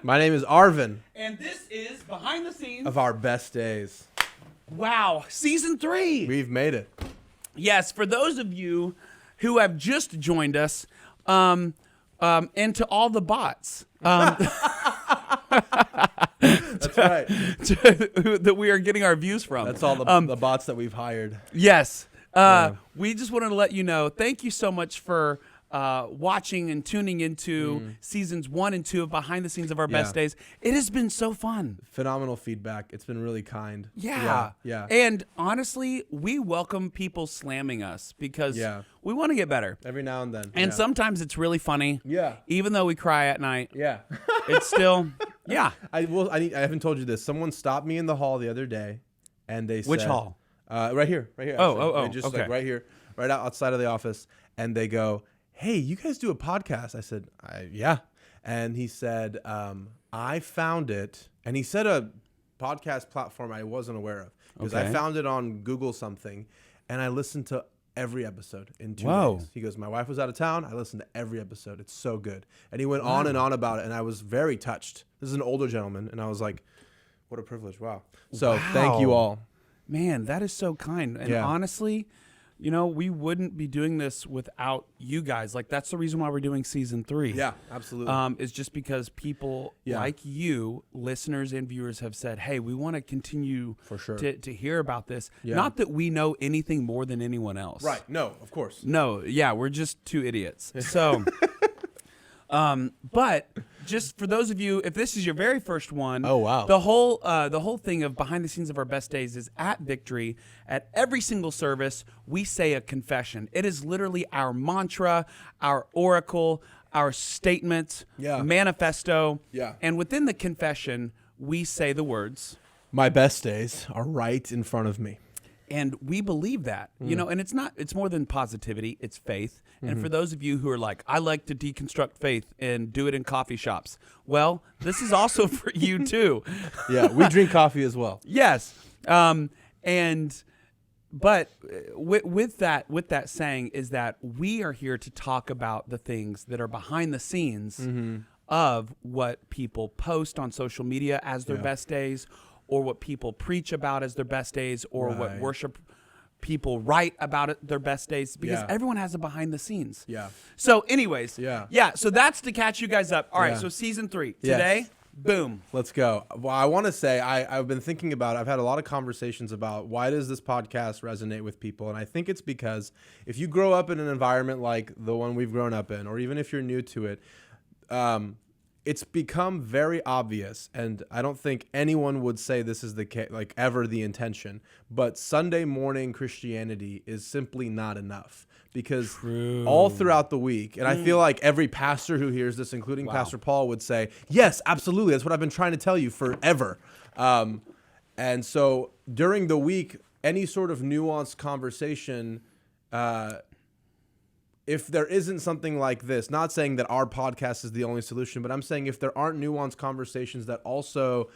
My name is Arvin. And this is Behind the Scenes Of our best days. Wow, Season 3. We've made it. Yes, for those of you who have just joined us, and to all the bots. That's right. That we are getting our views from. That's all the bots that we've hired. Yes. We just wanted to let you know, thank you so much for watching and tuning into seasons 1 and 2 of Behind the Scenes of Our Best Days. It has been so fun. Phenomenal feedback. It's been really kind. Yeah. And honestly, we welcome people slamming us because we want to get better. Every now and then. And sometimes it's really funny. Yeah. Even though we cry at night. Yeah. It's still, I haven't told you this. Someone stopped me in the hall the other day and they said. Which hall? Right here. Oh, Just okay. like right here, right outside of the office. And they go, hey, you guys do a podcast? I said, yeah. And he said, I found it. And he said a podcast platform I wasn't aware of. Because I found it on Google something. And I listened to every episode in 2 days. He goes, my wife was out of town. I listened to every episode. It's so good. And he went on and on about it. And I was very touched. This is an older gentleman. And I was like, what a privilege. Wow. So thank you all. Man, that is so kind. And honestly, you know, we wouldn't be doing this without you guys. Like, that's the reason why we're doing season 3. Yeah, absolutely. Is just because people like you, listeners and viewers, have said, hey, we want to continue to hear about this. Yeah. Not that we know anything more than anyone else. Right. No, of course. No. Yeah, we're just two idiots. So, but just for those of you, if this is your very first one, the whole thing of Behind the Scenes of Our Best Days is at Victory. At every single service, we say a confession. It is literally our mantra, our oracle, our statement, manifesto. Yeah. And within the confession, we say the words, my best days are right in front of me. And we believe that, you know, and it's more than positivity, it's faith. And for those of you who are like, I like to deconstruct faith and do it in coffee shops. Well, this is also for you too. Yeah, we drink coffee as well. Yes. But with that saying is that we are here to talk about the things that are behind the scenes of what people post on social media as their best days, or what people preach about as their best days, or what worship people write about it, their best days, because everyone has a behind the scenes. Yeah. So anyways, so that's to catch you guys up. All right, so season 3. Today, boom. Let's go. Well, I want to say I've been thinking about it. I've had a lot of conversations about why does this podcast resonate with people, and I think it's because if you grow up in an environment like the one we've grown up in, or even if you're new to it, it's become very obvious, and I don't think anyone would say this is the case, like ever the intention, but Sunday morning Christianity is simply not enough, because all throughout the week, and I feel like every pastor who hears this, including Pastor Paul, would say, yes, absolutely, that's what I've been trying to tell you forever. And so during the week, any sort of nuanced conversation, if there isn't something like this, not saying that our podcast is the only solution, but I'm saying if there aren't nuanced conversations that also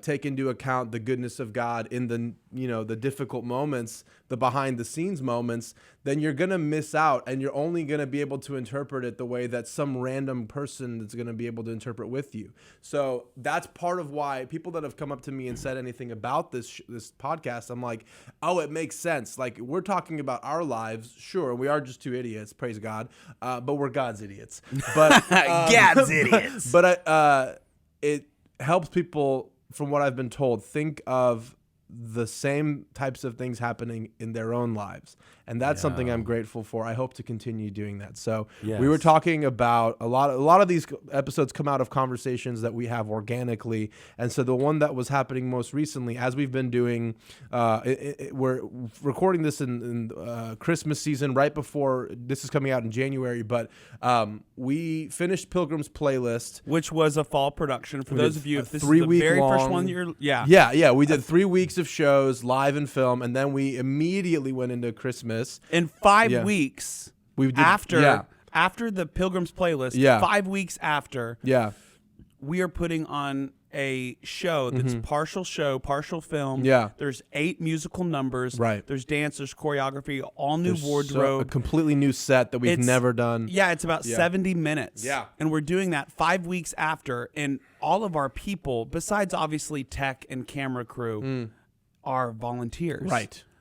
take into account the goodness of God in the difficult moments, the behind the scenes moments, then you're going to miss out, and you're only going to be able to interpret it the way that some random person is going to be able to interpret with you. So that's part of why people that have come up to me and said anything about this podcast, I'm like, oh, it makes sense. Like, we're talking about our lives. Sure, we are just two idiots, praise God, but we're God's idiots. But God's idiots. But it helps people, from what I've been told, think of the same types of things happening in their own lives. And that's something I'm grateful for. I hope to continue doing that. So we were talking about a lot of these episodes come out of conversations that we have organically. And so the one that was happening most recently, as we've been doing, we're recording this in Christmas season, right before this is coming out in January. But we finished Pilgrim's Playlist, which was a fall production. For those of you, if this is the very first one, we did 3 weeks of shows, live and film, and then we immediately went into Christmas. In 5 weeks after the Pilgrim's Playlist, 5 weeks after, we are putting on a show that's partial show, partial film. Yeah. There's 8 musical numbers. Right. There's dance, there's choreography, all new There's a wardrobe. completely new set that we've never done. Yeah, it's about 70 minutes. Yeah. And we're doing that 5 weeks after. And all of our people, besides obviously tech and camera crew, are volunteers.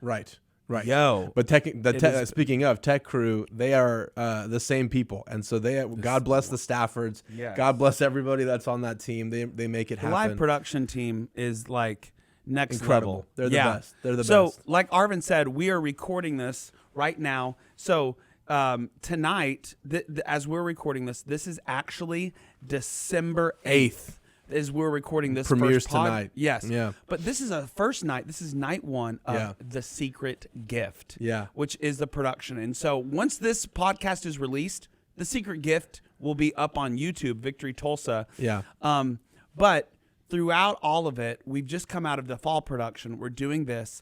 Right. Yo. But speaking of tech crew, they are the same people, and so God bless the Staffords. Yes. God bless everybody that's on that team. They make it The happen. live production team is like next Incredible. level. They're the best. They're the so, best. like Arvin said, we are recording this right now. So tonight, as we're recording this is actually December 8th. Is we're recording this Premieres first pod. tonight. Yes. Yeah. But this is a first night. This is night 1 of The Secret Gift. Yeah. Which is the production. And so once this podcast is released, The Secret Gift will be up on YouTube, Victory Tulsa. Yeah. But throughout all of it, we've just come out of the fall production. We're doing this.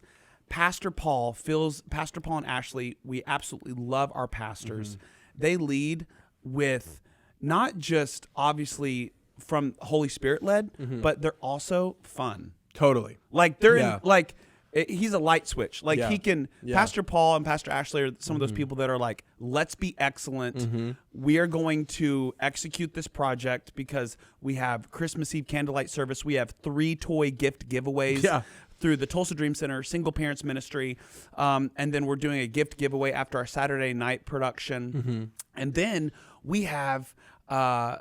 Pastor Paul and Ashley, we absolutely love our pastors. They lead with not just obviously from Holy Spirit led, but they're also fun. Totally. Like they're in, like he's a light switch. Like he can. Yeah. Pastor Paul and Pastor Ashley are some of those people that are like, let's be excellent. We are going to execute this project because we have Christmas Eve candlelight service. We have 3 toy gift giveaways. Through the Tulsa Dream Center, Single Parents Ministry. And then we're doing a gift giveaway after our Saturday night production. And then we have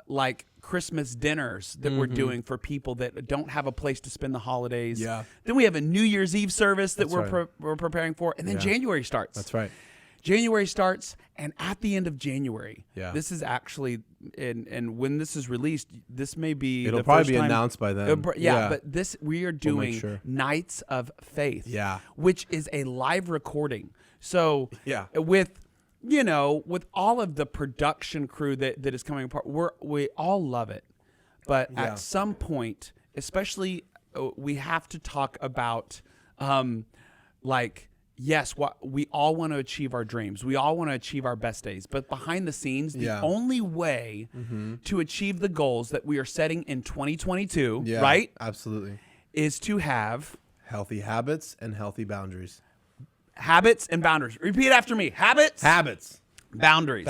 like Christmas dinners that we're doing for people that don't have a place to spend the holidays. Yeah. Then we have a New Year's Eve service that That's right. we're preparing for. And then January starts. That's right. January starts, and at the end of January, Yeah. this is actually, and when this is released, this may be It'll the probably first be time, announced by then. but we are doing sure. Nights of Faith, Yeah. which is a live recording. So Yeah. with all of the production crew that is coming apart, we all love it, but at some point, especially, we have to talk about yes, we all want to achieve our dreams. We all want to achieve our best days. But behind the scenes, the only way to achieve the goals that we are setting in 2022, right? Absolutely. Is to have Healthy habits and healthy boundaries. habits and boundaries. Repeat after me. Habits. Boundaries.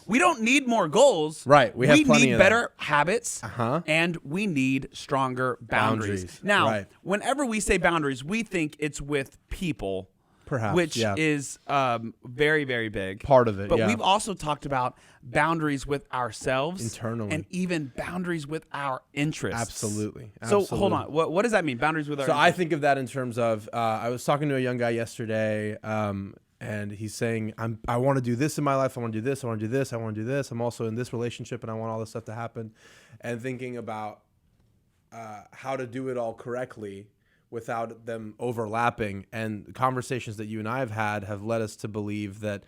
We don't need more goals. Right. We have plenty need of better habits, Uh-huh. and we need stronger boundaries. Now, Right. whenever we say boundaries, we think it's with people. Perhaps, which yeah. is very, very big. Part of it, But yeah. we've also talked about boundaries with ourselves. Internally. And even boundaries with our interests. Absolutely. So hold on. What does that mean? Boundaries with our So interests? I think of that in terms of I was talking to a young guy yesterday, and he's saying, I want to do this in my life. I want to do this. I want to do this. I want to do this. I'm also in this relationship, and I want all this stuff to happen. And thinking about how to do it all correctly without them overlapping. And conversations that you and I have had have led us to believe that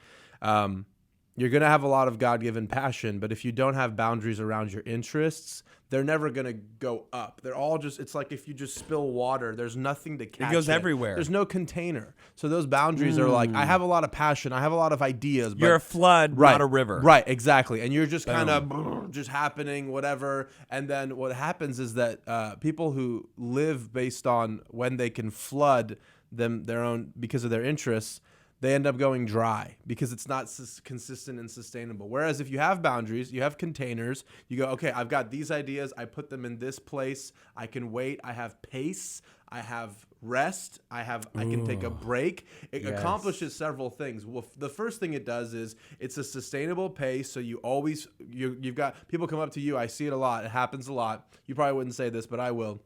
you're going to have a lot of God-given passion, but if you don't have boundaries around your interests, they're never going to go up. They're all just, it's like if you just spill water, there's nothing to catch. It goes everywhere. There's no container. So those boundaries are like, I have a lot of passion. I have a lot of ideas. But You're a flood, right, not a river. Right, exactly. And you're just kind of just happening, whatever. And then what happens is that people who live based on when they can flood their own because of their interests, they end up going dry because it's not consistent and sustainable. Whereas if you have boundaries, you have containers, you go, okay, I've got these ideas. I put them in this place. I can wait. I have pace. I have rest. I can take a break. It accomplishes several things. Well, the first thing it does is it's a sustainable pace. So you've got people come up to you. I see it a lot. It happens a lot. You probably wouldn't say this, but I will.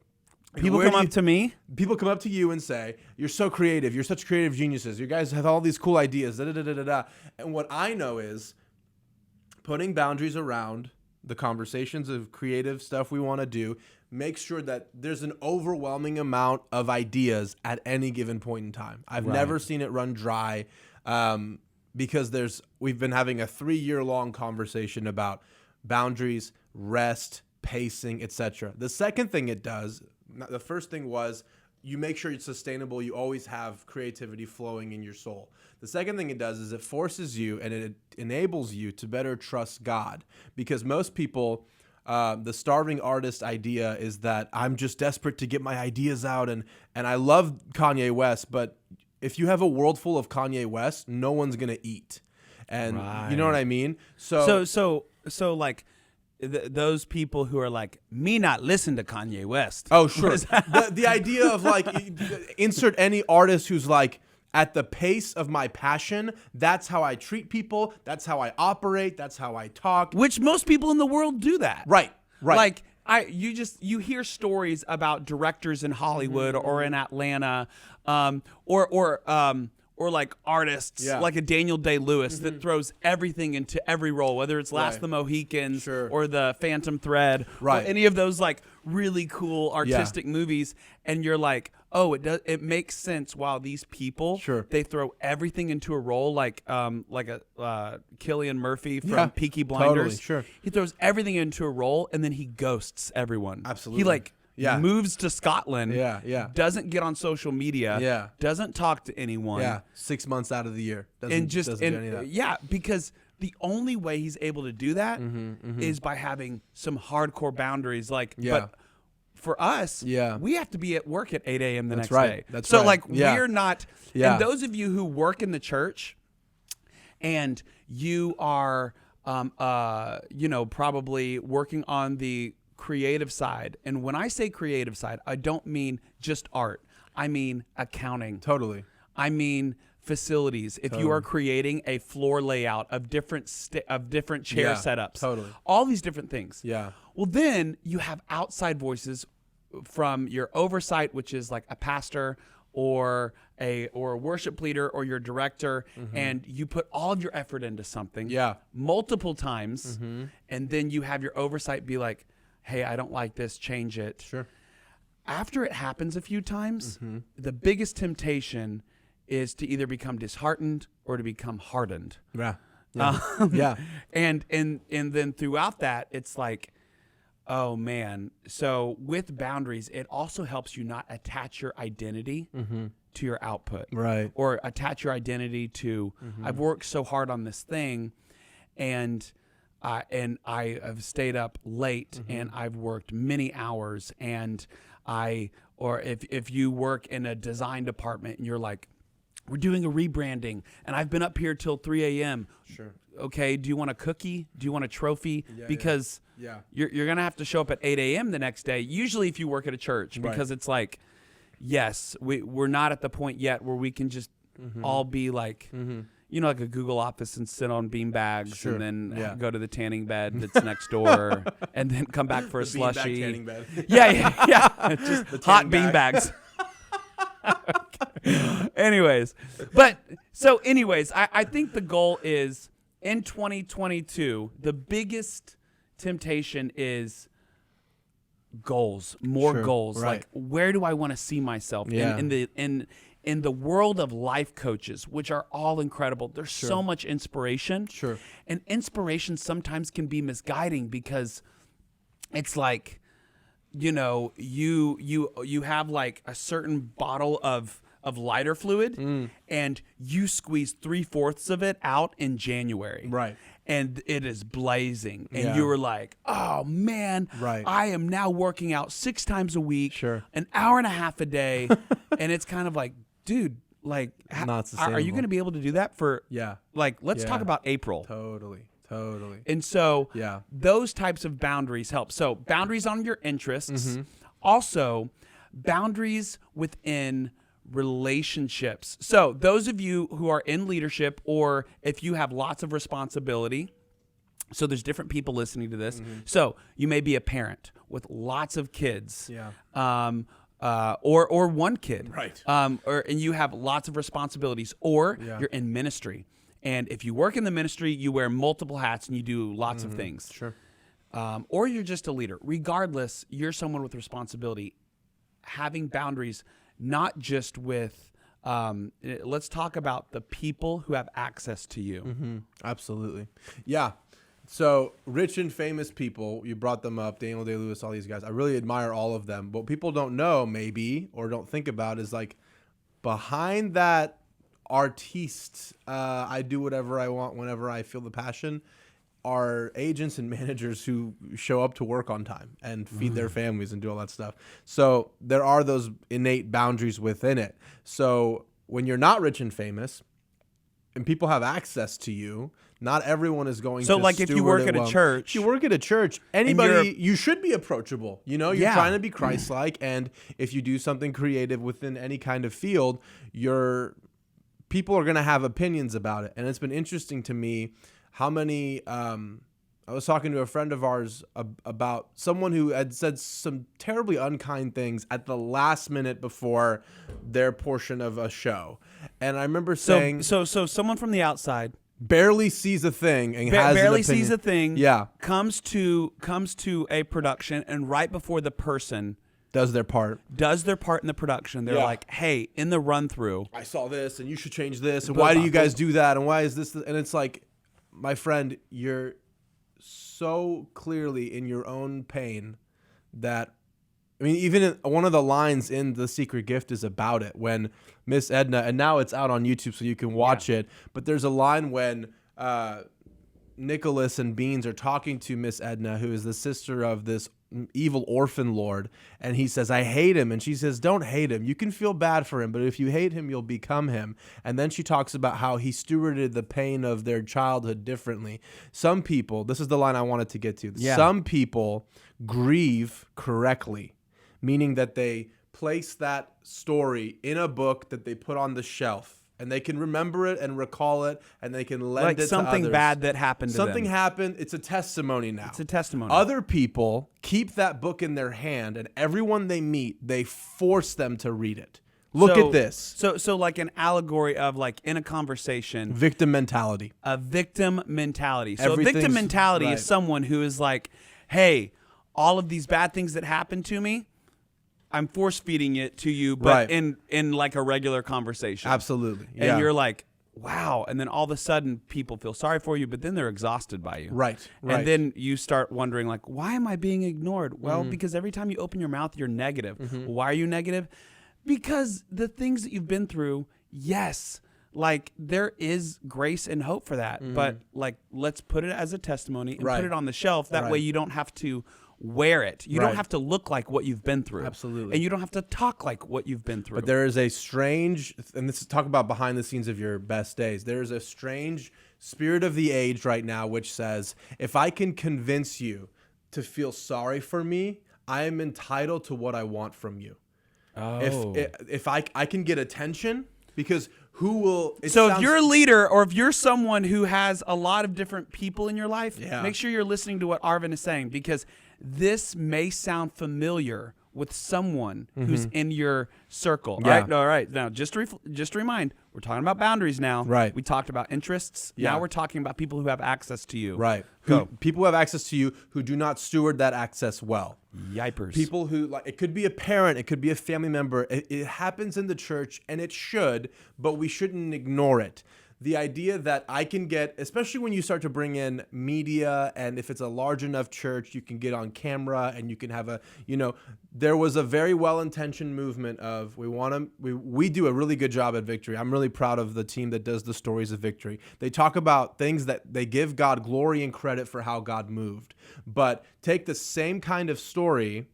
People come up to me? People come up to you and say, you're so creative. You're such creative geniuses. You guys have all these cool ideas. And what I know is putting boundaries around the conversations of creative stuff we want to do, make sure that there's an overwhelming amount of ideas at any given point in time. I've never seen it run dry because we've been having a 3-year-long conversation about boundaries, rest, pacing, etc. The second thing it does, the first thing was you make sure it's sustainable. You always have creativity flowing in your soul. The second thing it does is it forces you and it enables you to better trust God, because most people the starving artist idea is that I'm just desperate to get my ideas out, and I love Kanye West, but if you have a world full of Kanye West, no one's gonna eat, and you know what I mean. So like. Those people who are like, me not listen to Kanye West. Oh, sure. The idea of like, insert any artist who's like, at the pace of my passion, that's how I treat people, that's how I operate, that's how I talk. Which most people in the world do that. Right. Like, you hear stories about directors in Hollywood or in Atlanta, or like artists like a Daniel Day-Lewis that throws everything into every role, whether it's Last of the Mohicans or The Phantom Thread or any of those like really cool artistic movies. And you're like, oh, it makes sense. While these people, they throw everything into a role, like a Cillian Murphy from Peaky Blinders. Totally, he throws everything into a role and then he ghosts everyone. Absolutely. He like moves to Scotland, doesn't get on social media, doesn't talk to anyone. 6 months out of the year. Doesn't do any of that. Because the only way he's able to do that is by having some hardcore boundaries. But for us, we have to be at work at 8 a.m. the next day. So we're not, and those of you who work in the church and you are, probably working on the creative side. And when I say creative side, I don't mean just art. I mean accounting. Totally. I mean facilities. If you are creating a floor layout of different chair setups. All these different things. Yeah. Well, then you have outside voices from your oversight, which is like a pastor or a worship leader or your director, and you put all of your effort into something multiple times, and then you have your oversight be like, hey, I don't like this, change it. Sure. After it happens a few times, the biggest temptation is to either become disheartened or to become hardened. And then throughout that, it's like, oh man. So with boundaries, it also helps you not attach your identity to your output. Right. Or attach your identity to, I've worked so hard on this thing, and I have stayed up late and I've worked many hours, and or if you work in a design department and you're like, we're doing a rebranding and I've been up here till 3 a.m. Sure. Okay. Do you want a cookie? Do you want a trophy? Because you're going to have to show up at 8 a.m. the next day. Usually if you work at a church, because it's like, yes, we're not at the point yet where we can just all be like, like a Google office and sit on bean bags and then go to the tanning bed that's next door and then come back for a slushie. Tanning bed. Just hot bean bags. Anyways, I think the goal is in 2022, the biggest temptation is goals, more goals. Right. Like, where do I want to see myself in the world of life coaches, which are all incredible? There's so much inspiration. And inspiration sometimes can be misguiding because it's like, you have like a certain bottle of lighter fluid and you squeeze 3/4 of it out in January. Right. And it is blazing. And you were like, oh man, I am now working out 6 times a week, an hour and a half a day. And it's kind of like, dude, like, are you going to be able to do that for, let's talk about April. Totally. And so those types of boundaries help. So boundaries on your interests, also boundaries within relationships. So those of you who are in leadership, or if you have lots of responsibility, so there's different people listening to this. So you may be a parent with lots of kids, or one kid, and you have lots of responsibilities, or you're in ministry. And if you work in the ministry, you wear multiple hats and you do lots of things. Or you're just a leader. Regardless, you're someone with responsibility. Having boundaries, not just with, let's talk about the people who have access to you. Absolutely. Yeah. So rich and famous people, you brought them up, Daniel Day-Lewis, all these guys. I really admire all of them. What people don't know maybe, or don't think about, is like behind that artiste, I do whatever I want whenever I feel the passion, are agents and managers who show up to work on time and feed their families and do all that stuff. So there are those innate boundaries within it. So when you're not rich and famous and people have access to you, not everyone is going to So like if you work at a church. If you work at a church, anybody, you should be approachable. You know, you're trying to be Christ-like. And if you do something creative within any kind of field, people are going to have opinions about it. And it's been interesting to me how many, I was talking to a friend of ours about someone who had said some terribly unkind things at the last minute before their portion of a show. And I remember saying... So someone from the outside... barely sees a thing and has barely an opinion. sees a thing. Yeah. Comes to a production, and right before the person... does their part in the production, they're like, hey, in the run-through... I saw this, and you should change this, and why do you guys do that, and why is this... And it's like... My friend, you're so clearly in your own pain that, I mean, even one of the lines in The Secret Gift is about it when Miss Edna, and now it's out on YouTube so you can watch it, but there's a line when Nicholas and Beans are talking to Miss Edna, who is the sister of this evil orphan lord, and he says, I hate him, and she says, don't hate him, you can feel bad for him, but if you hate him, you'll become him. And then she talks about how he stewarded the pain of their childhood differently. Some people, this is the line I wanted to get to, some people grieve correctly, meaning that they place that story in a book that they put on the shelf, and they can remember it and recall it, and they can lend it to others. Like something bad that happened to them. Something happened. It's a testimony now. It's a testimony. Other people keep that book in their hand, and everyone they meet, they force them to read it. Look at this. So like an allegory of like in a conversation. Victim mentality. A victim mentality. So a victim mentality is someone who is like, hey, all of these bad things that happened to me, I'm force feeding it to you, but in like a regular conversation. Absolutely. And you're like, wow. And then all of a sudden people feel sorry for you, but then they're exhausted by you. Right. And then you start wondering like, why am I being ignored? Well, because every time you open your mouth, you're negative. Why are you negative? Because the things that you've been through, yes, like there is grace and hope for that. But like, let's put it as a testimony and put it on the shelf. That way you don't have to wear it. You don't have to look like what you've been through. Absolutely. And you don't have to talk like what you've been through. But there is a strange, and this is talk about behind the scenes of your best days. There is a strange spirit of the age right now which says, if I can convince you to feel sorry for me, I am entitled to what I want from you. Oh. If I can get attention, because who will... If you're a leader, or if you're someone who has a lot of different people in your life, make sure you're listening to what Arvin is saying, because this may sound familiar with someone who's in your circle. Yeah. All right. Now, just to remind, we're talking about boundaries now. Right. We talked about interests. Yeah. Now we're talking about people who have access to you. Right. People who have access to you who do not steward that access well. Yipers. People who, like, it could be a parent, it could be a family member. It happens in the church, and it should, but we shouldn't ignore it. The idea that I can get, especially when you start to bring in media, and if it's a large enough church, you can get on camera and you can have there was a very well-intentioned movement of we do a really good job at Victory. I'm really proud of the team that does the stories of Victory. They talk about things that they give God glory and credit for how God moved, but take the same kind of story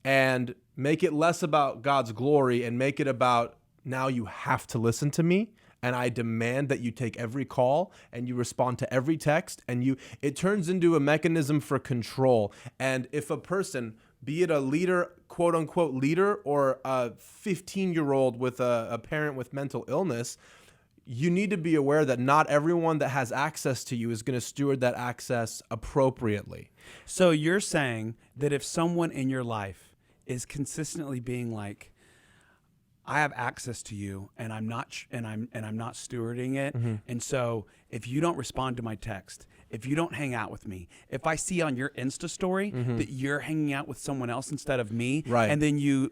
and make it less about God's glory and make it about, now you have to listen to me. And I demand that you take every call and you respond to every text, and it turns into a mechanism for control. And if a person, be it a leader, quote unquote leader, or a 15-year-old with a parent with mental illness, you need to be aware that not everyone that has access to you is going to steward that access appropriately. So you're saying that if someone in your life is consistently being like, I have access to you, and I'm not stewarding it. And so if you don't respond to my text, if you don't hang out with me, if I see on your Insta story that you're hanging out with someone else instead of me, and then you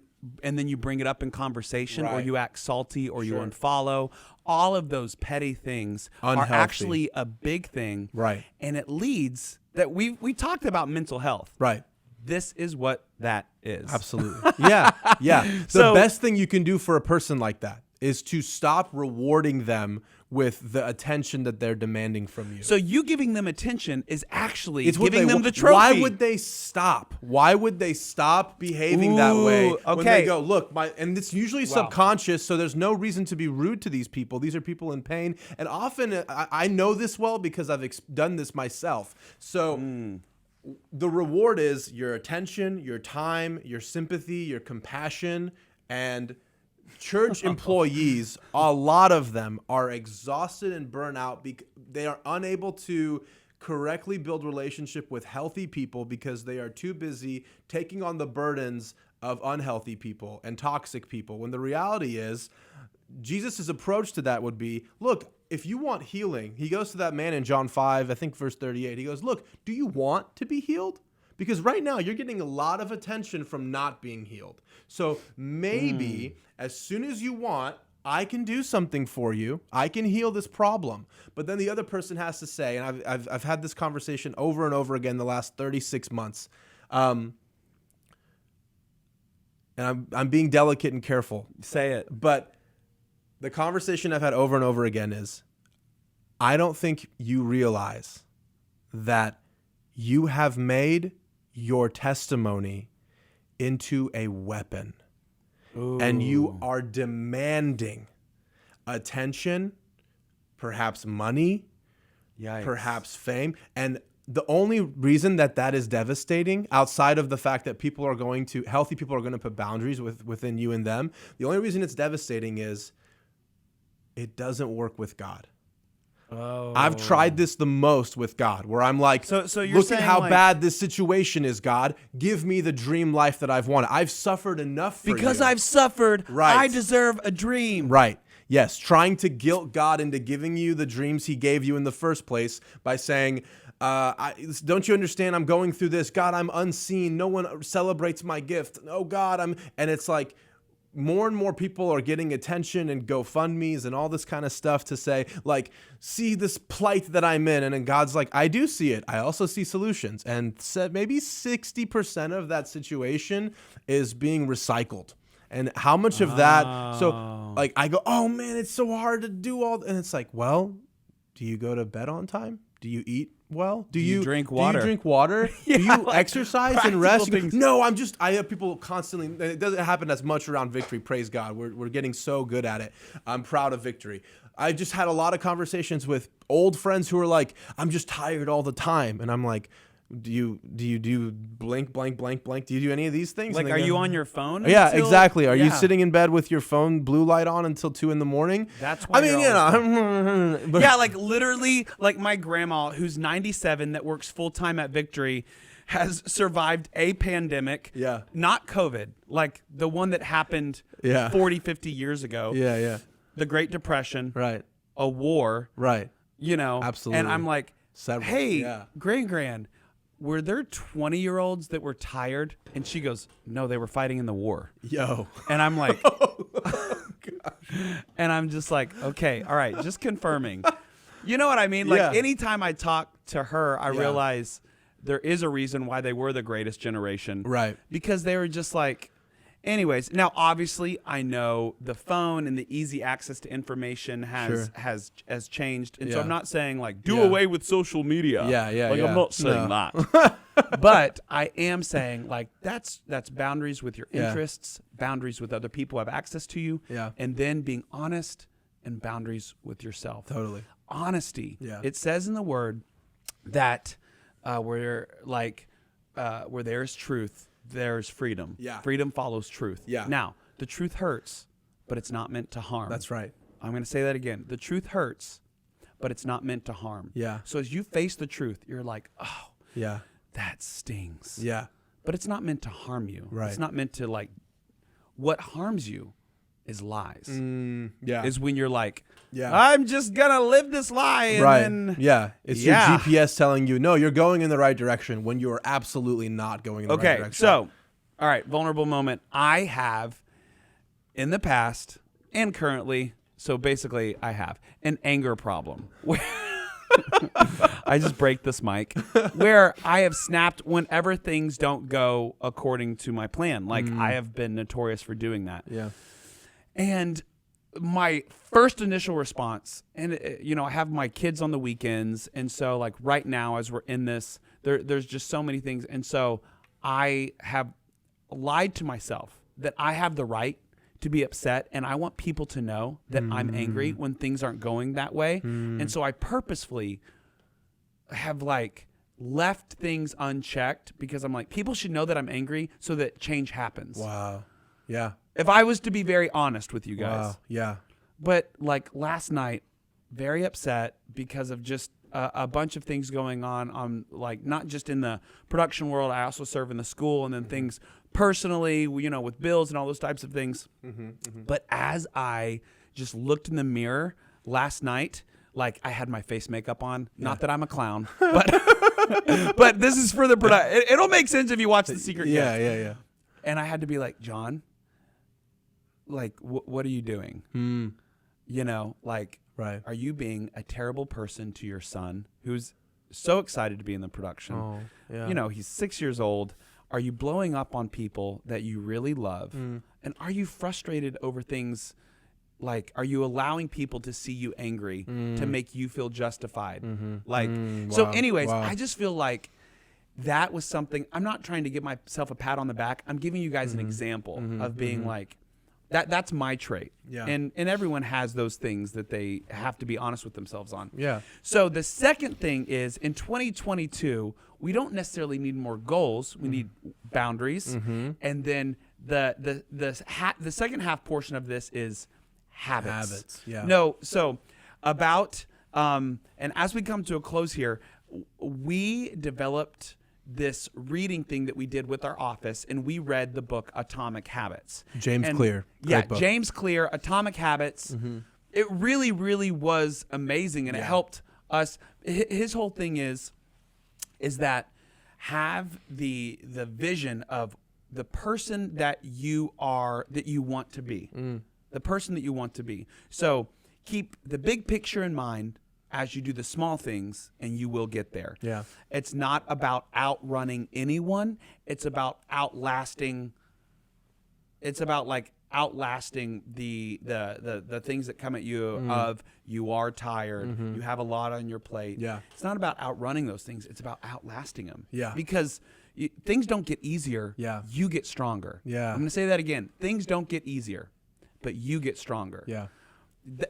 bring it up in conversation, or you act salty, or you unfollow, all of those petty things are actually a big thing. Right. And it leads that we talked about mental health. Right. This is what that is. Absolutely. Yeah. The best thing you can do for a person like that is to stop rewarding them with the attention that they're demanding from you. So you giving them attention is actually It's what giving they them wa- the trophy. Why would they stop? Why would they stop behaving that way when okay. they go, look, and it's usually subconscious, so there's no reason to be rude to these people. These are people in pain. And often, I know this well because I've done this myself. So the reward is your attention, your time, your sympathy, your compassion, and church employees, a lot of them are exhausted and burnt out because they are unable to correctly build relationship with healthy people because they are too busy taking on the burdens of unhealthy people and toxic people. When the reality is, Jesus' approach to that would be, look, if you want healing, he goes to that man in John 5, I think verse 38. He goes, look, do you want to be healed? Because right now you're getting a lot of attention from not being healed. So maybe as soon as you want, I can do something for you. I can heal this problem. But then the other person has to say, and I've had this conversation over and over again the last 36 months. And I'm being delicate and careful. Say it. But the conversation I've had over and over again is, I don't think you realize that you have made your testimony into a weapon. Ooh. And you are demanding attention, perhaps money, Yikes. perhaps fame. And the only reason that is devastating, outside of the fact that healthy people are going to put boundaries within you and them, the only reason it's devastating is it doesn't work with God. Oh. I've tried this the most with God, where I'm like, so you're look saying, at how like, bad this situation is, God. Give me the dream life that I've wanted. I've suffered enough for because you. I've suffered, Right. I deserve a dream. Right. Yes. Trying to guilt God into giving you the dreams he gave you in the first place by saying, don't you understand? I'm going through this. God, I'm unseen. No one celebrates my gift. Oh, God. And it's like, more and more people are getting attention and GoFundMes and all this kind of stuff to say, like, see this plight that I'm in. And then God's like, I do see it. I also see solutions. And maybe 60% of that situation is being recycled. And how much of that? So, like, I go, oh, man, it's so hard to do all. And it's like, well, do you go to bed on time? Do you eat well? Do you drink water? Do you drink water? Yeah, do you like exercise and rest? things. No, I have people constantly, it doesn't happen as much around Victory, praise God. We're getting so good at it. I'm proud of Victory. I just had a lot of conversations with old friends who are like, I'm just tired all the time. And I'm like, do you do blank, blank, blank, blank? Do you do any of these things? Like, are you on your phone? Yeah, until- exactly. Are you Yeah. sitting in bed with your phone blue light on until 2 a.m? That's why I mean, you're always- but Yeah, like literally, like my grandma, who's 97, that works full time at Victory, has survived a pandemic. Yeah. Not COVID, like the one that happened Yeah. 40, 50 years ago. Yeah. The Great Depression, Right. a war, Right. you know. Absolutely. And I'm like, Several. hey, Yeah. Grand, were there 20-year-olds that were tired? And she goes, no, they were fighting in the war. Yo. And I'm like, Oh, and I'm just like, okay, all right, just confirming. You know what I mean? Like Yeah. anytime I talk to her, I Yeah. realize there is a reason why they were the greatest generation. Right. Because they were just like, anyways. Now, obviously, I know the phone and the easy access to information has changed. And so Yeah. I'm not saying like do Yeah. away with social media. Yeah. Like I'm not saying No. that. But I am saying like that's boundaries with your Yeah. interests, boundaries with other people who have access to you, Yeah. and then being honest and boundaries with yourself. Totally. Honesty. Yeah. It says in the word that where there's truth, there's freedom. Yeah. Freedom follows truth. Yeah. Now, the truth hurts, but it's not meant to harm. That's right. I'm going to say that again. The truth hurts, but it's not meant to harm. Yeah. So as you face the truth, you're like, oh, Yeah. that stings. Yeah. But it's not meant to harm you. Right. It's not meant to like, what harms you is lies. Yeah. Is when you're like, Yeah. I'm just going to live this lie. And Right. then, Yeah. It's Yeah. your GPS telling you, no, you're going in the right direction when you are absolutely not going in the right Okay, direction. so, all right, vulnerable moment. I have, in the past and currently, so basically I have an anger problem. I just break this mic. Where I have snapped whenever things don't go according to my plan. Like, I have been notorious for doing that. Yeah. And my first initial response, and I have my kids on the weekends, and so like right now as we're in this, there's just so many things, and so I have lied to myself that I have the right to be upset, and I want people to know that I'm angry when things aren't going that way, and so I purposefully have like left things unchecked because I'm like, people should know that I'm angry so that change happens. Wow. Yeah. If I was to be very honest with you guys. Wow. Yeah. But like last night, very upset because of just a bunch of things going on like not just in the production world. I also serve in the school, and then things personally, with bills and all those types of things. But as I just looked in the mirror last night, like I had my face makeup on. Yeah. Not that I'm a clown, but but this is for the production. It'll make sense if you watch The Secret Gift. Yeah. And I had to be like, John, like, what are you doing? Like, right. Are you being a terrible person to your son who's so excited to be in the production? Oh, yeah. He's 6 years old. Are you blowing up on people that you really love? And are you frustrated over things? Like, are you allowing people to see you angry to make you feel justified? So anyways, I just feel like that was something. I'm not trying to give myself a pat on the back. I'm giving you guys an example of being like, that's my trait. Yeah. And everyone has those things that they have to be honest with themselves on. Yeah. So the second thing is, in 2022, we don't necessarily need more goals. We need boundaries. And then the second half portion of this is habits. Yeah. No, so about and as we come to a close here, we developed this reading thing that we did with our office, and we read the book Atomic Habits. James Clear. Great book. James Clear, Atomic Habits. It really, really was amazing, and it helped us. His whole thing is that have the vision of the person that you are, that you want to be. The person that you want to be. So keep the big picture in mind as you do the small things, and you will get there. Yeah. It's not about outrunning anyone. It's about outlasting. It's about like outlasting the things that come at you of you are tired, you have a lot on your plate. Yeah. It's not about outrunning those things. It's about outlasting them. Yeah. Because things don't get easier. Yeah. You get stronger. Yeah. I'm going to say that again. Things don't get easier, but you get stronger. Yeah.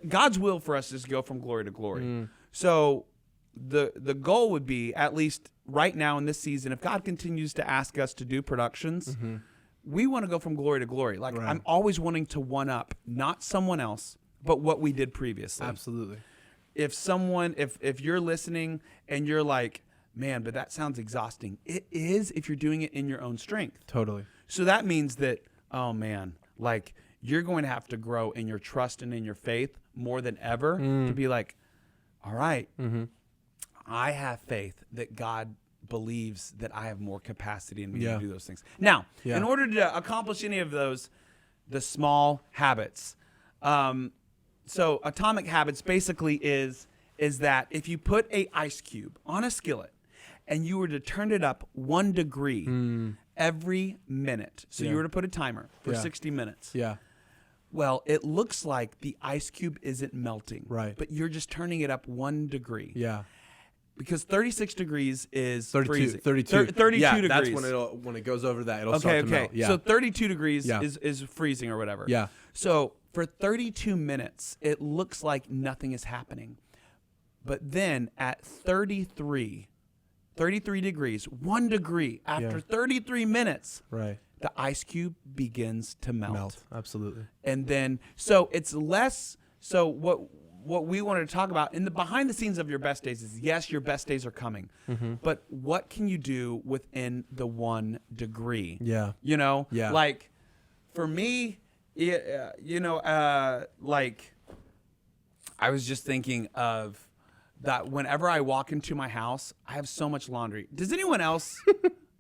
God's will for us is to go from glory to glory. So the goal would be, at least right now in this season, if God continues to ask us to do productions, we want to go from glory to glory. Like, I'm always wanting to one up, not someone else, but what we did previously. Absolutely. If you're listening and you're like, man, but that sounds exhausting. It is if you're doing it in your own strength. Totally. So that means that, oh man, like, you're going to have to grow in your trust and in your faith more than ever to be like, all right, I have faith that God believes that I have more capacity in me to do those things. Now, in order to accomplish any of those, the small habits. So Atomic Habits basically is that if you put a ice cube on a skillet and you were to turn it up 1 degree every minute, so you were to put a timer for 60 minutes. Yeah. Well, it looks like the ice cube isn't melting, right? But you're just turning it up 1 degree. Yeah. Because 36 degrees is 32, freezing. 32 degrees. That's when it goes over that, it'll start to melt. Yeah. So 32 degrees is freezing or whatever. Yeah. So for 32 minutes, it looks like nothing is happening. But then at 33 degrees, 1 degree after 33 minutes, right, the ice cube begins to melt. Absolutely. And then, so it's less, so what we wanted to talk about in the behind the scenes of your best days is, yes, your best days are coming, but what can you do within the 1 degree? Yeah. Like for me, like I was just thinking of that whenever I walk into my house, I have so much laundry. Does anyone else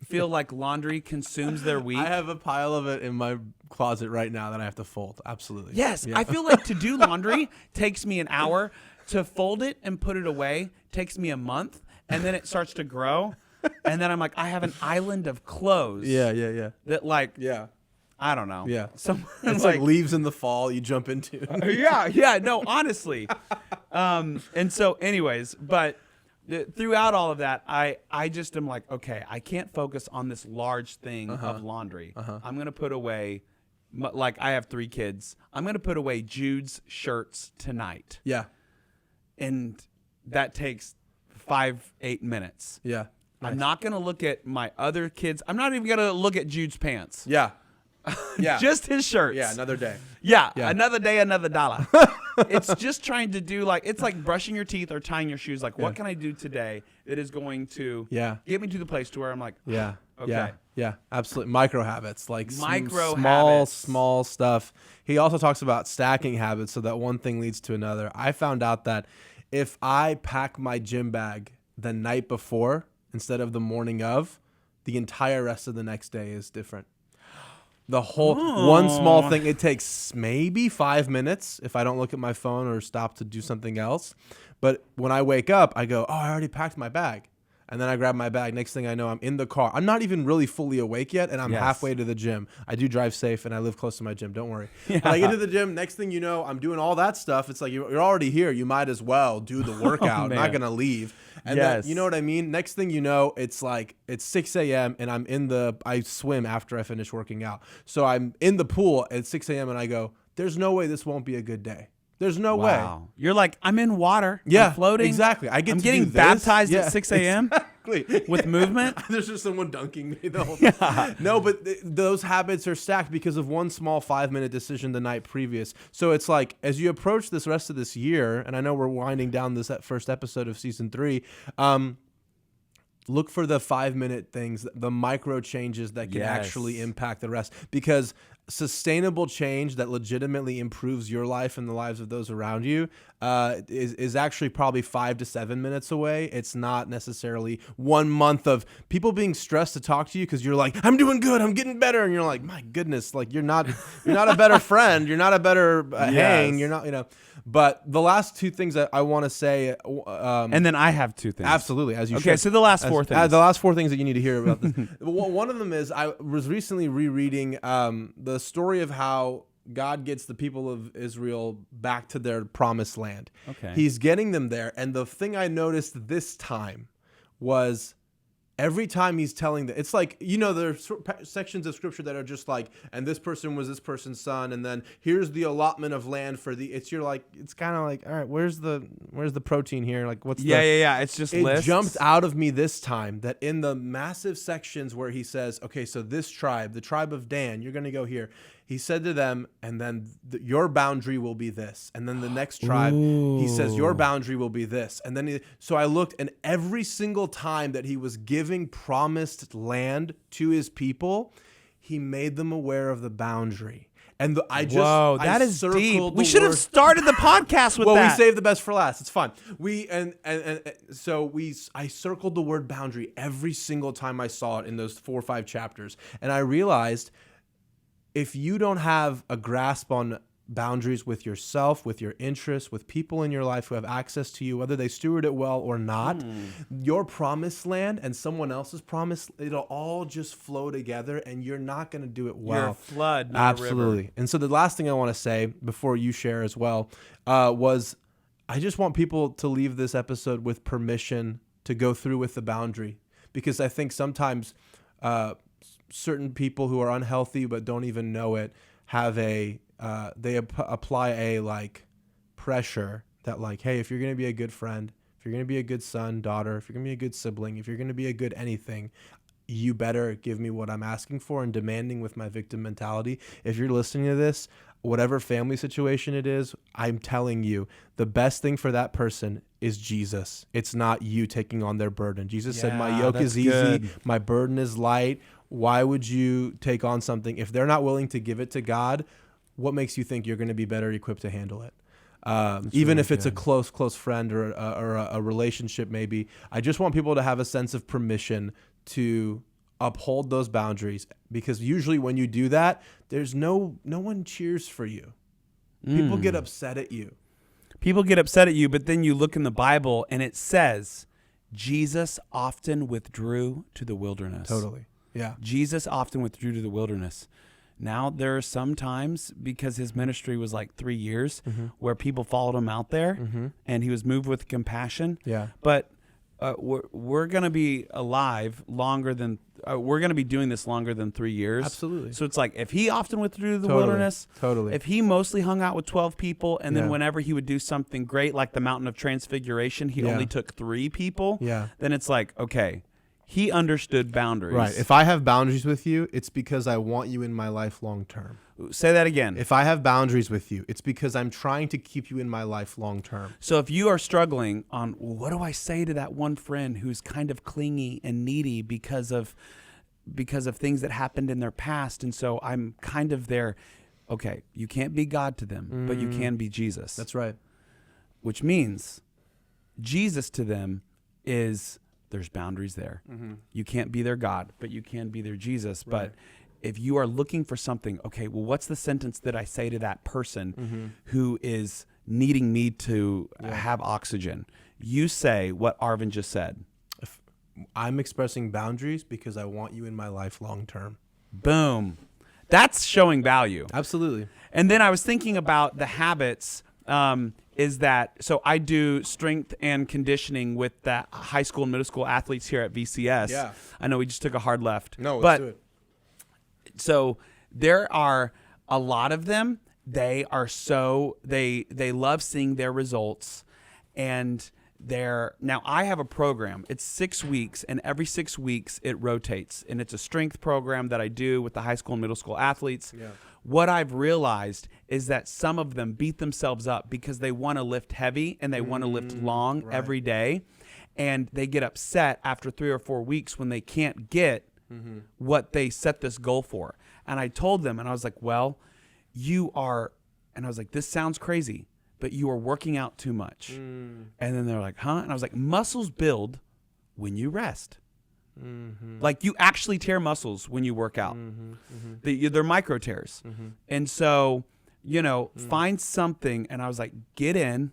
feel like laundry consumes their week? I have a pile of it in my closet right now that I have to fold. Absolutely. Yes. Yeah. I feel like to do laundry takes me an hour. To fold it and put it away takes me a month. And then it starts to grow. And then I'm like, I have an island of clothes. Yeah. That like, I don't know. Yeah. Someone It's like leaves in the fall you jump into. yeah, no, honestly. And so anyways, but throughout all of that, I just am like, okay, I can't focus on this large thing of laundry. I'm going to put away, like I have 3 kids. I'm going to put away Jude's shirts tonight. Yeah. And that takes 5-8 minutes. Yeah. Nice. I'm not going to look at my other kids. I'm not even going to look at Jude's pants. Yeah. Yeah. Just his shirts. Yeah, another day. Yeah, another day, another dollar. It's just trying to do it's like brushing your teeth or tying your shoes. Like, what can I do today that is going to get me to the place to where I'm like, okay. Yeah, absolutely. Micro habits, like Micro small habits. stuff. He also talks about stacking habits so that one thing leads to another. I found out that if I pack my gym bag the night before instead of the morning of, the entire rest of the next day is different. The whole one small thing, it takes maybe 5 minutes if I don't look at my phone or stop to do something else. But when I wake up, I go, I already packed my bag. And then I grab my bag. Next thing I know, I'm in the car. I'm not even really fully awake yet, and I'm halfway to the gym. I do drive safe, and I live close to my gym. Don't worry. Yeah. When I get to the gym, next thing you know, I'm doing all that stuff. It's like you're already here. You might as well do the workout. I'm not going to leave. And then, you know what I mean? Next thing you know, it's like it's 6 a.m. and I swim after I finish working out. So I'm in the pool at 6 a.m. and I go, there's no way this won't be a good day. There's no way. You're like, I'm in water. Yeah, I'm floating. Exactly. I'm getting baptized at 6 a.m. Exactly. With movement. There's just someone dunking me the whole time. No, but those habits are stacked because of one small 5-minute decision the night previous. So it's like, as you approach this rest of this year, and I know we're winding down this first episode of season 3, look for the 5-minute things, the micro changes that can actually impact the rest. Because sustainable change that legitimately improves your life and the lives of those around you is actually probably 5 to 7 minutes away. It's not necessarily 1 month of people being stressed to talk to you because you're like, I'm doing good, I'm getting better, and you're like, my goodness, like you're not a better friend, you're not a better hang, you're not, But the last 2 things that I want to say, and then I have 2 things. Absolutely, as you should. Okay, so the last 4 things. The last 4 things that you need to hear about this. One of them is I was recently rereading the story of how God gets the people of Israel back to their promised land. Okay. He's getting them there. And the thing I noticed this time was every time he's telling them, it's like, there's sections of scripture that are just like, and this person was this person's son, and then here's the allotment of land for it's kind of like, all right, where's the protein here? Like, what's it's just lists. It jumped out of me this time that in the massive sections where he says, okay, so this tribe, the tribe of Dan, you're going to go here. He said to them, and then your boundary will be this. And then the next tribe, he says, your boundary will be this. And then so I looked, and every single time that he was giving promised land to his people, he made them aware of the boundary. And that is deep. We should have started the podcast with that. Well, we saved the best for last. It's fine. I circled the word boundary every single time I saw it in those 4 or 5 chapters. And I realized if you don't have a grasp on boundaries with yourself, with your interests, with people in your life who have access to you, whether they steward it well or not, your promised land and someone else's promise, it'll all just flow together and you're not going to do it well. You're a flood, not a river. Absolutely. And so the last thing I want to say before you share as well was I just want people to leave this episode with permission to go through with the boundary, because I think sometimes certain people who are unhealthy but don't even know it have apply a pressure that hey, if you're going to be a good friend, if you're going to be a good son, daughter, if you're going to be a good sibling, if you're going to be a good anything, you better give me what I'm asking for and demanding with my victim mentality. If you're listening to this, whatever family situation it is, I'm telling you, the best thing for that person is Jesus. It's not you taking on their burden. Jesus said, my yoke is easy, my burden is light. Why would you take on something if they're not willing to give it to God? What makes you think you're going to be better equipped to handle it? Even if it's a close friend or a relationship, maybe. I just want people to have a sense of permission to uphold those boundaries, because usually when you do that, there's no one cheers for you. People get upset at you. But then you look in the Bible and it says Jesus often withdrew to the wilderness. Totally. Yeah. Jesus often withdrew to the wilderness. Now there are some times, because his ministry was like 3 years, where people followed him out there, and he was moved with compassion. Yeah. But we're going to be alive longer than we're going to be doing this longer than 3 years. Absolutely. So it's like, if he often went through the Totally. wilderness, Totally. if he mostly hung out with 12 people, and then Yeah. whenever he would do something great, like the Mountain of Transfiguration, he Yeah. only took 3 people, Yeah. then it's like, okay, he understood boundaries. Right. If I have boundaries with you, it's because I want you in my life long term. Say that again. If I have boundaries with you, it's because I'm trying to keep you in my life long term. So if you are struggling on, well, what do I say to that one friend who's kind of clingy and needy because of things that happened in their past, and so I'm kind of there, okay, you can't be God to them, but you can be Jesus. That's right. Which means Jesus to them is, there's boundaries there. You can't be their God, but you can be their Jesus. Right. But if you are looking for something, okay, well, what's the sentence that I say to that person who is needing me to have oxygen? You say what Arvin just said. I'm expressing boundaries because I want you in my life long term. Boom. That's showing value. Absolutely. And then I was thinking about the habits, is that, so I do strength and conditioning with the high school and middle school athletes here at VCS. Yeah. I know we just took a hard left. No, but let's do it. so there are a lot of them. They are they love seeing their results, and now I have a program. It's 6 weeks, and every 6 weeks it rotates, and it's a strength program that I do with the high school and middle school athletes. Yeah. What I've realized is that some of them beat themselves up because they want to lift heavy and they want to lift long every day, and they get upset after 3 or 4 weeks when they can't get what they set this goal for. And I told them, and I was like, well, and I was like, this sounds crazy, but you are working out too much. And then they're like, huh? And I was like, muscles build when you rest. Like, you actually tear muscles when you work out. They're micro tears. And so, find something. And I was like, get in,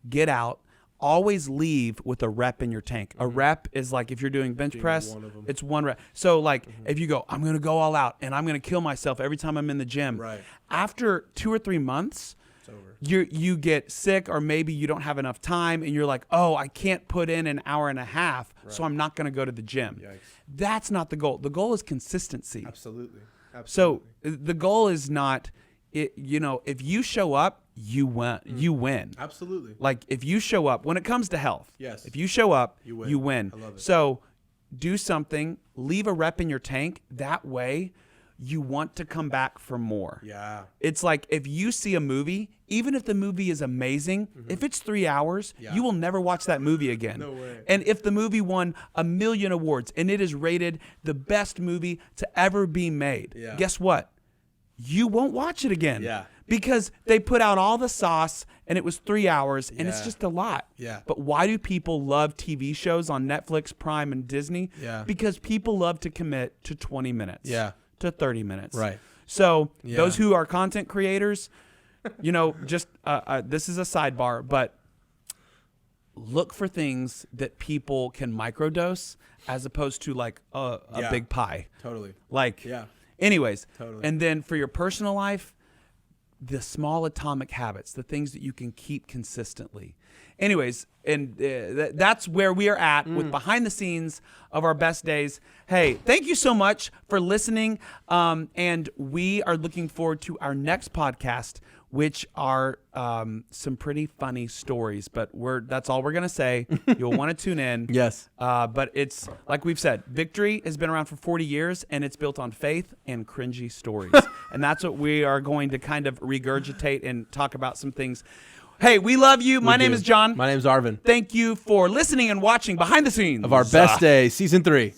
get out. Always leave with a rep in your tank. A rep is like, if you're doing bench press, it's 1 rep. So like, if you go, I'm going to go all out and I'm going to kill myself every time I'm in the gym. Right. After 2 or 3 months, It's over. you get sick, or maybe you don't have enough time and you're like, oh, I can't put in an hour and a half, so I'm not going to go to the gym. Yikes. That's not the goal. The goal is consistency. Absolutely. So the goal is not, if you show up, you win. You win. Absolutely. Like, if you show up, when it comes to health, Yes. if you show up, You win. you win. I love it. So do something, leave a rep in your tank. That way you want to come back for more. Yeah. It's like, if you see a movie, even if the movie is amazing, if it's 3 hours, Yeah. you will never watch that movie again. No way. And if the movie won 1 million awards and it is rated the best movie to ever be made, Yeah. guess what? You won't watch it again. Yeah. Because they put out all the sauce and it was 3 hours, and it's Yeah. just a lot. Yeah. But why do people love TV shows on Netflix, Prime, and Disney? Yeah. Because people love to commit to 20 minutes. Yeah. To 30 minutes. Right. So Yeah. those who are content creators, just this is a sidebar, but look for things that people can microdose as opposed to like a Yeah. big pie. Totally. Like, Yeah. anyways. Totally. And then for your personal life, the small atomic habits, the things that you can keep consistently. Anyways, and that's where we are at with behind the scenes of our best days. Hey, thank you so much for listening. And we are looking forward to our next podcast, which are some pretty funny stories. But that's all we're going to say. You'll want to tune in. Yes. But it's, like we've said, Victory has been around for 40 years, and it's built on faith and cringy stories. And that's what we are going to kind of regurgitate and talk about some things. Hey, we love you. My name is John. My name's Arvin. Thank you for listening and watching Behind the Scenes Of our best day, season 3.